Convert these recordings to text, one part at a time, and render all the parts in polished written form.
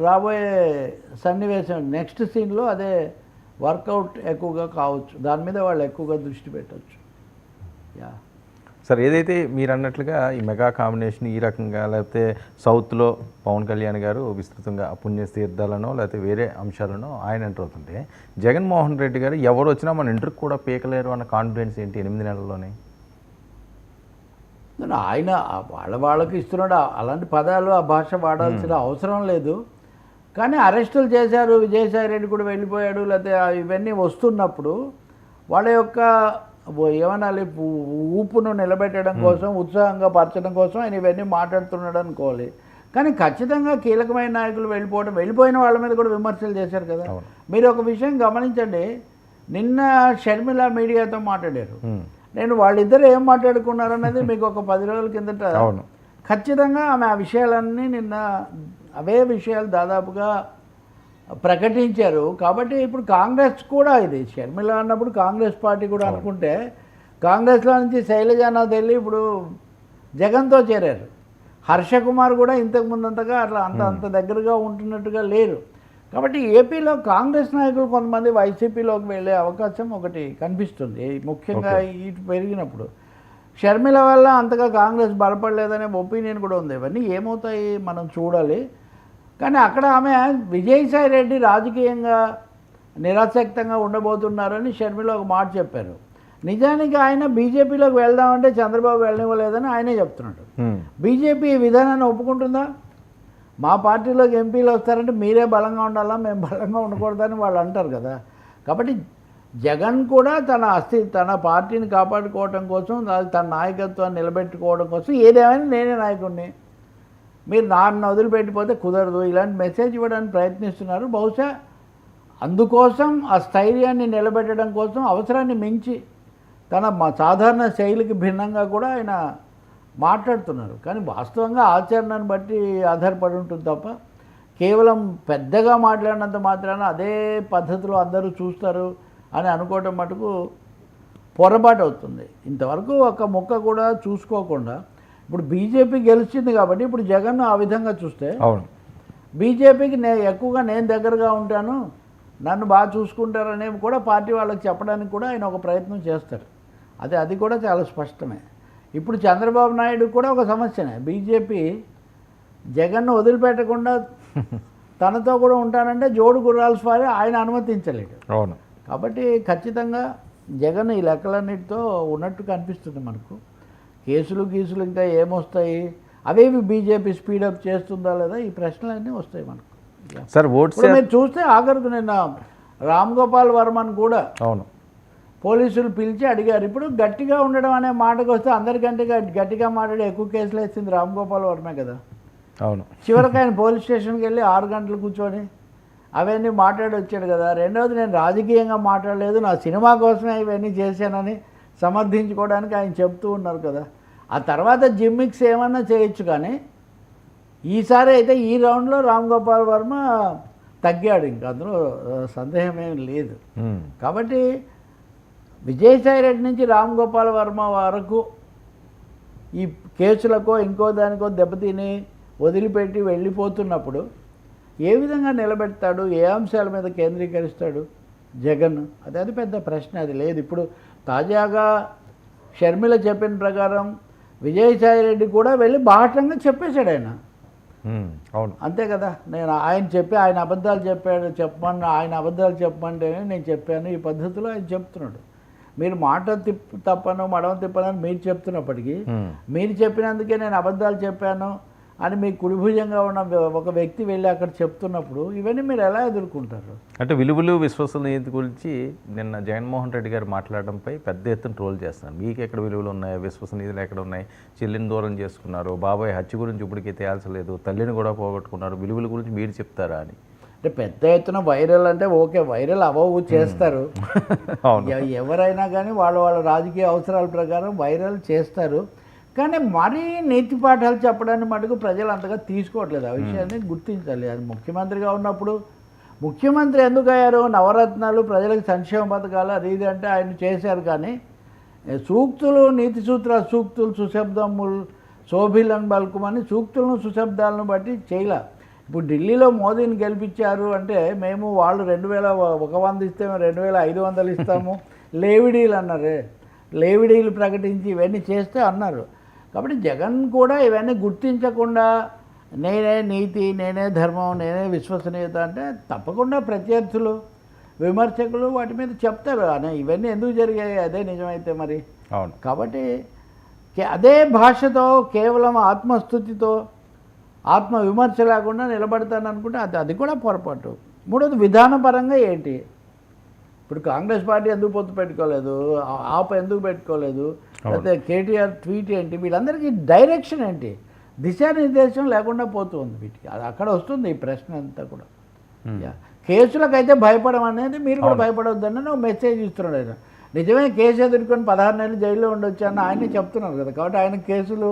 రాబోయే సన్నివేశం నెక్స్ట్ సీన్లో అదే వర్కౌట్ ఎక్కువగా కావచ్చు, దాని మీద వాళ్ళు ఎక్కువగా దృష్టి పెట్టవచ్చు. యా సార్, ఏదైతే మీరు అన్నట్లుగా ఈ మెగా కాంబినేషన్ ఈ రకంగా, లేకపోతే సౌత్లో పవన్ కళ్యాణ్ గారు విస్తృతంగా పుణ్య తీర్థాలనో లేకపోతే వేరే అంశాలనో ఆయన ఎంటర్ అవుతుంటే, జగన్మోహన్ రెడ్డి గారు ఎవరు వచ్చినా మన ఇంటర్కి కూడా పీకలేరు అన్న కాన్ఫిడెన్స్ ఏంటి 8 నెలల్లోనే? ఆయన వాళ్ళకి ఇస్తున్నాడు, అలాంటి పదాలు ఆ భాష వాడాల్సిన అవసరం లేదు. కానీ అరెస్టులు చేశారు, విజయసాయి రెడ్డి కూడా వెళ్ళిపోయాడు, లేకపోతే ఇవన్నీ వస్తున్నప్పుడు వాళ్ళ యొక్క ఏమనాలి ఊపును నిలబెట్టడం కోసం, ఉత్సాహంగా పరచడం కోసం ఆయన ఇవన్నీ మాట్లాడుతున్నాడు అనుకోవాలి. కానీ ఖచ్చితంగా కీలకమైన నాయకులు వెళ్ళిపోయిన వాళ్ళ మీద కూడా విమర్శలు చేశారు కదా. మీరు ఒక విషయం గమనించండి, నిన్న షర్మిల మీడియాతో మాట్లాడారు. నేను వాళ్ళిద్దరు ఏం మాట్లాడుకున్నారనేది మీకు ఒక 10 రోజుల కిందట ఖచ్చితంగా ఆమె ఆ విషయాలన్నీ నిన్న అవే విషయాలు దాదాపుగా ప్రకటించారు. కాబట్టి ఇప్పుడు కాంగ్రెస్ కూడా ఇది షర్మిల అన్నప్పుడు కాంగ్రెస్ పార్టీ కూడా అనుకుంటే, కాంగ్రెస్లో నుంచి శైలజానాథ్ వెళ్ళి ఇప్పుడు జగన్తో చేరారు. హర్ష కుమార్ కూడా ఇంతకు ముందంతగా అట్లా అంత దగ్గరగా ఉంటున్నట్టుగా లేరు. కాబట్టి ఏపీలో కాంగ్రెస్ నాయకులు కొంతమంది వైసీపీలోకి వెళ్ళే అవకాశం ఒకటి కనిపిస్తుంది, ముఖ్యంగా ఇటు పెరిగినప్పుడు. షర్మిల వల్ల అంతగా కాంగ్రెస్ బలపడలేదనే ఒపీనియన్ కూడా ఉంది. ఇవన్నీ ఏమవుతాయి మనం చూడాలి. కానీ అక్కడ ఆమె విజయసాయి రెడ్డి రాజకీయంగా నిరాసక్తంగా ఉండబోతున్నారని షర్మిల ఒక మాట చెప్పారు. నిజానికి ఆయన బీజేపీలోకి వెళ్దామంటే చంద్రబాబు వెళ్ళనివ్వలేదని ఆయనే చెప్తున్నాడు. బీజేపీ ఈ విధానాన్ని ఒప్పుకుంటుందా? మా పార్టీలోకి ఎంపీలు వస్తారంటే మీరే బలంగా ఉండాలా, మేము బలంగా ఉండకూడదని వాళ్ళు అంటారు కదా. కాబట్టి జగన్ కూడా తన పార్టీని కాపాడుకోవడం కోసం, తన నాయకత్వాన్ని నిలబెట్టుకోవడం కోసం ఏదేమైనా నేనే నాయకుడిని, మీరు నన్ను వదిలిపెట్టిపోతే కుదరదు, ఇలాంటి మెసేజ్ ఇవ్వడానికి ప్రయత్నిస్తున్నారు. బహుశా అందుకోసం ఆ స్థైర్యాన్ని నిలబెట్టడం కోసం అవసరాన్ని మించి తన సాధారణ శైలికి భిన్నంగా కూడా ఆయన మాట్లాడుతున్నారు. కానీ వాస్తవంగా ఆచరణను బట్టి ఆధారపడి ఉంటుంది తప్ప కేవలం పెద్దగా మాట్లాడినంత మాత్రాన అదే పద్ధతిలో అందరూ చూస్తారు అని అనుకోవటం మటుకు పొరపాటు అవుతుంది. ఇంతవరకు ఒక ముక్క కూడా చూసుకోకుండా ఇప్పుడు బీజేపీ గెలిచింది కాబట్టి ఇప్పుడు జగన్ ఆ విధంగా చూస్తే బీజేపీకి ఎక్కువగా నేను దగ్గరగా ఉంటాను, నన్ను బాగా చూసుకుంటారనేవి కూడా పార్టీ వాళ్ళకి చెప్పడానికి కూడా ఆయన ఒక ప్రయత్నం చేస్తారు. అది కూడా చాలా స్పష్టమే. ఇప్పుడు చంద్రబాబు నాయుడు కూడా ఒక సమస్యనే, బీజేపీ జగన్ను వదిలిపెట్టకుండా తనతో కూడా ఉంటానంటే జోడు గుర్రాల స్వారీ ఆయన అనుమతించలేడు. అవును. కాబట్టి ఖచ్చితంగా జగన్ ఈ లెక్కలన్నిటితో ఉన్నట్టు కనిపిస్తుంది మనకు. కేసులు ఇంకా ఏమొస్తాయి, అవేవి బీజేపీ స్పీడప్ చేస్తుందా లేదా, ఈ ప్రశ్నలన్నీ వస్తాయి మనకు. సార్ మీరు చూస్తే ఆఖరికి నిన్న రామ్ గోపాల్ వర్మను కూడా పోలీసులు పిలిచి అడిగారు. ఇప్పుడు గట్టిగా ఉండడం అనే మాటకు వస్తే అందరికంటే గట్టిగా మాట్లాడి ఎక్కువ కేసులు వేసింది రామ్ గోపాల్ వర్మే కదా. అవును. చివరికి ఆయన పోలీస్ స్టేషన్కి వెళ్ళి 6 గంటలు కూర్చొని అవన్నీ మాట్లాడి వచ్చాడు కదా. రెండవది, నేను రాజకీయంగా మాట్లాడలేదు, నా సినిమా కోసమే ఇవన్నీ చేశానని సమర్థించుకోవడానికి ఆయన చెప్తూ ఉన్నారు కదా. ఆ తర్వాత జిమ్మిక్స్ ఏమన్నా చేయొచ్చు, కానీ ఈసారి అయితే ఈ రౌండ్లో రామ్ గోపాల్ వర్మ తగ్గాడు, ఇంకా అందులో సందేహం ఏమి లేదు. కాబట్టి విజయసాయి రెడ్డి నుంచి రామ్ గోపాల్ వర్మ వరకు ఈ కేసులకో ఇంకో దానికో దెబ్బతిని వదిలిపెట్టి వెళ్ళిపోతున్నప్పుడు ఏ విధంగా నిలబెడతాడు, ఏ అంశాల మీద కేంద్రీకరిస్తాడు జగన్, అది పెద్ద ప్రశ్న. అది లేదు. ఇప్పుడు తాజాగా షర్మిల చెప్పిన ప్రకారం విజయసాయి రెడ్డి కూడా వెళ్ళి బాహటంగా చెప్పేశాడు ఆయన. అవును, అంతే కదా. ఆయన అబద్ధాలు ఆయన అబద్ధాలు చెప్పమంటేనే నేను చెప్పాను, ఈ పద్ధతిలో ఆయన చెప్తున్నాడు. మీరు మాట తప్పను మడమ తిప్పనని మీరు చెప్తున్నప్పటికీ, మీరు చెప్పినందుకే నేను అబద్ధాలు చెప్పాను అని మీ కుడిభుజంగా ఉన్న ఒక వ్యక్తి వెళ్ళి అక్కడ చెప్తున్నప్పుడు ఇవన్నీ మీరు ఎలా ఎదుర్కొంటారు? అంటే విలువలు విశ్వసనీయత గురించి నిన్న జగన్మోహన్ రెడ్డి గారు మాట్లాడడంపై పెద్ద ఎత్తున ట్రోల్ చేస్తున్నారు. మీకు ఎక్కడ విలువలు ఉన్నాయి, విశ్వసనీయతలు ఎక్కడ ఉన్నాయి, చెల్లిని దూరం చేసుకున్నారు, బాబాయ్ హత్య గురించి ఇప్పటికీ తేల్చలేదు, తల్లిని కూడా పోగొట్టుకున్నారు, విలువల గురించి మీరు చెప్తారా అని. అంటే పెద్ద ఎత్తున వైరల్ అంటే ఓకే, వైరల్ అవ్వవు చేస్తారు. ఎవరైనా కానీ వాళ్ళ రాజకీయ అవసరాల ప్రకారం వైరల్ చేస్తారు. కానీ మరీ నీతి పాఠాలు చెప్పడానికి మటుకు ప్రజలు అంతగా తీసుకోవట్లేదు. ఆ విషయాన్ని గుర్తించాలి. అది ముఖ్యమంత్రిగా ఉన్నప్పుడు ముఖ్యమంత్రి ఎందుకు అయ్యారు, నవరత్నాలు, ప్రజలకు సంక్షేమ పథకాలు అది ఇది అంటే ఆయన చేశారు. కానీ సూక్తులు, నీతి సూత్ర సూక్తులు, సుశబ్దములు శోభిలను బల్కుమని సూక్తులను సుశబ్దాలను బట్టి చేయలే. ఇప్పుడు ఢిల్లీలో మోదీని గెలిపించారు అంటే మేము వాళ్ళు 2100 ఇస్తే మేము 2500 ఇస్తాము లేవిడీలు అన్నారే, లేవిడీలు ప్రకటించి ఇవన్నీ చేస్తే అన్నారు. కాబట్టి జగన్ కూడా ఇవన్నీ గుర్తించకుండా నేనే నీతి, నేనే ధర్మం, నేనే విశ్వసనీయత అంటే తప్పకుండా ప్రత్యర్థులు, విమర్శకులు వాటి మీద చెప్తారు. ఇవన్నీ ఎందుకు జరిగాయి, అదే నిజమైతే మరి. అవును. కాబట్టి అదే భాషతో కేవలం ఆత్మస్థుతితో ఆత్మ విమర్శ లేకుండా నిలబడతాను అనుకుంటే అది కూడా పొరపాటు. మూడోది విధానపరంగా ఏంటి, ఇప్పుడు కాంగ్రెస్ పార్టీ ఎందుకు పొత్తు పెట్టుకోలేదు, ఆప్ ఎందుకు పెట్టుకోలేదు, లేకపోతే కేటీఆర్ ట్వీట్ ఏంటి, వీళ్ళందరికీ డైరెక్షన్ ఏంటి, దిశానిర్దేశం లేకుండా పోతుంది వీటికి. అది అక్కడ వస్తుంది ఈ ప్రశ్న అంతా కూడా. కేసులకైతే భయపడం అనేది మీరు కూడా భయపడవద్దని ఒక మెసేజ్ ఇస్తున్నాడు ఆయన. నిజమే కేసు ఎదుర్కొని 16 నెలలు జైల్లో ఉండొచ్చు అని ఆయనే చెప్తున్నారు కదా. కాబట్టి ఆయన కేసులు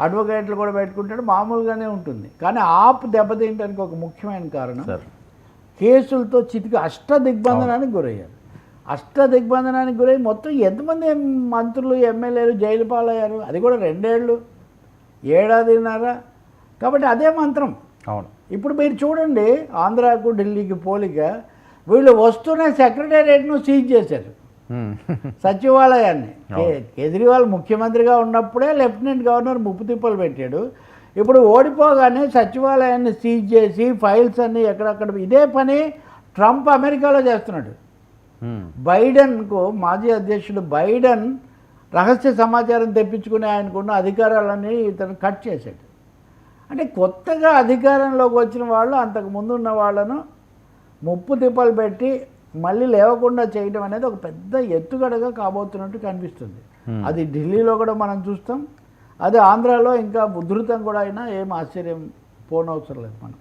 అడ్వకేట్లు కూడా పెట్టుకుంటాడు, మామూలుగానే ఉంటుంది. కానీ ఆప్ దెబ్బతింటానికి ఒక ముఖ్యమైన కారణం కేసులతో చితికి అష్టదిగ్బంధనానికి గురయ్యారు. అష్టదిగ్బంధనానికి గురై మొత్తం ఎంతమంది మంత్రులు, ఎమ్మెల్యేలు జైలు పాలయ్యారు, అది కూడా 2 ఏళ్ళు, 1.5 ఏళ్లున్నర. కాబట్టి అదే మంత్రం. అవును. ఇప్పుడు మీరు చూడండి, ఆంధ్రాకు ఢిల్లీకి పోలిక, వీళ్ళు వస్తున్న సెక్రటేరియట్ను సీజ్ చేశారు, సచివాలయాన్ని. కేజ్రీవాల్ ముఖ్యమంత్రిగా ఉన్నప్పుడే లెఫ్టినెంట్ గవర్నర్ ముప్పు తిప్పలు పెట్టాడు. ఇప్పుడు ఓడిపోగానే సచివాలయాన్ని సీజ్ చేసి ఫైల్స్ అన్నీ ఎక్కడక్కడ, ఇదే పని ట్రంప్ అమెరికాలో చేస్తున్నాడు. బైడెన్కు, మాజీ అధ్యక్షుడు బైడెన్ రహస్య సమాచారం తెప్పించుకుని ఆయనకున్న అధికారాలన్నీ ఇతను కట్ చేశాడు. అంటే కొత్తగా అధికారంలోకి వచ్చిన వాళ్ళు అంతకుముందు ఉన్న వాళ్ళను ముప్పు తిప్పలు పెట్టి మళ్ళీ లేవకుండా చేయడం అనేది ఒక పెద్ద ఎత్తుగడగా కాబోతున్నట్టు కనిపిస్తుంది. అది ఢిల్లీలో కూడా మనం చూస్తాం, అది ఆంధ్రాలో ఇంకా ఉధృతం కూడా అయినా ఏం ఆశ్చర్యం పోనవసరం లేదు మనం.